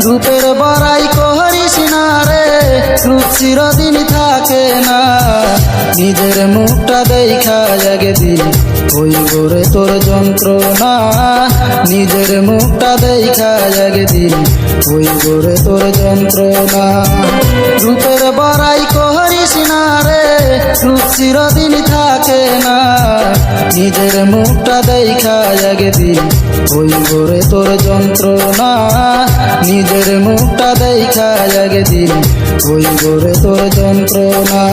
রূপের বড়াই করিস না রে, রূপ চিরদিন থাকে না। নিজের মুখটা দেখা একদিন হইব রে তোর যন্ত্রণা, নিজের মুখটা দেখা একদিন হইব রে তোর যন্ত্রণা। রূপের বড়াই করিস না রে, রূপ চিরদিন থাকে না। নিজের মুখটা দেখা একদিন হইব রে তোর যন্ত্রণা, নিজের মুখটা দেখা একদিন হইব রে তোর যন্ত্রণা।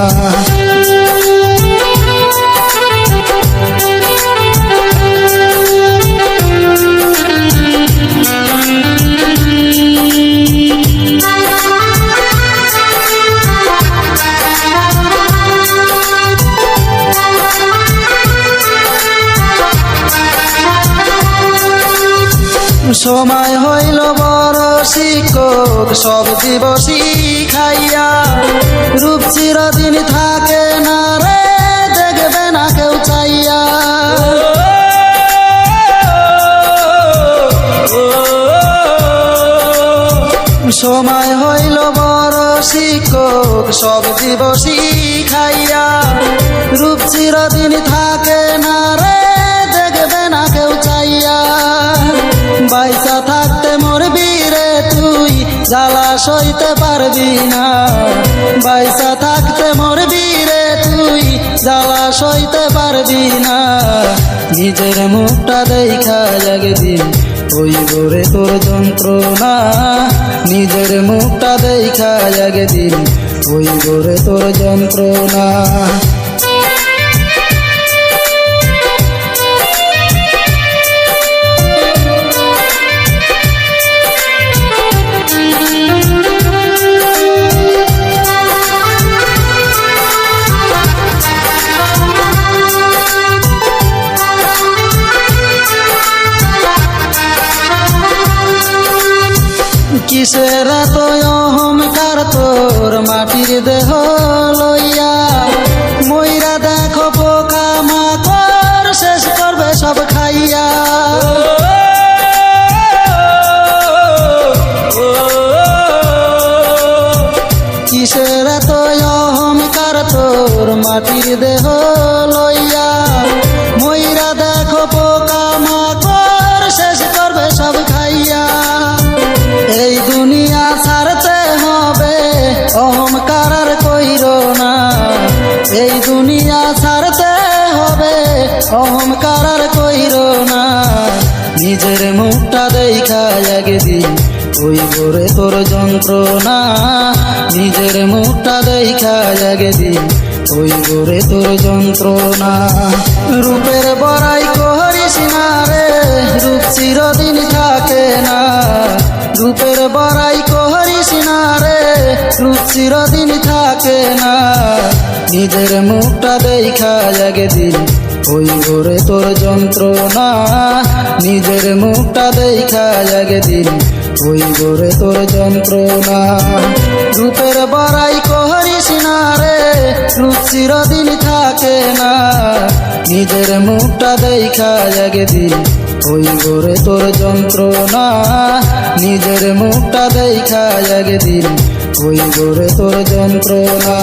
সময় হইল বড় শিক্ষক, সব দিব শিখাইয়া। রূপ চিরদিন থাকে না রে, দেখবে না কেউ চাইয়া। সময় হইল বড় শিক্ষক, সব দিব শিখাইয়া। রূপ চিরদিন থাকে না রে, দেখবে না কেউ চাইয়া। বাইসা থাকতে মরবি রে তুই, জ্বালা সইতে পারবি না। বাইসা থাকতে মরবি রে তুই, জ্বালা সইতে পারবি না। নিজের মুখটা দেখা একদিন হইব রে তোর যন্ত্রণা, নিজের মুখটা দেখা একদিন হইব রে তোর যন্ত্রণা। কিসের এত অহংকার তোর মাটির দেহ লইয়া। মইরা দেখো পোকা মাকড় শেষ করবে সব খাইয়া। কিসের এত অহংকার তোর মাটির দেহ লইয়া। মইরা দেখো পোকা মাকড় শেষ করবে সব খাইয়া। এই দুনিয়া ছাড়তে হবে, অহংকার আর কইরো না। এই দুনিয়া ছাড়তে হবে, অহংকার আর কইরো না। নিজের মুখটা দেখা একদিন হইব রে তোর যন্ত্রণা, নিজের মুখটা দেখা একদিন হইব রে তোর যন্ত্রণা। রূপের বড়াই করিস না রে, রূপ চিরদিন থাকে না। রূপের বড়াই করিস না রে, রূপ চিরদিন থাকে না। নিজের মুখটা দেখা একদিন হইব রে তোর যন্ত্রণা, নিজের মুখটা দেখা একদিন হইব রে তোর যন্ত্রণা। রূপের বড়াই করিস না রে, রূপ চিরদিন থাকে না। নিজের মুখটা দেখা একদিন হইব রে তোর যন্ত্রণা, নিজের মুখটা দেখা একদিন হইব রে তোর যন্ত্রণা।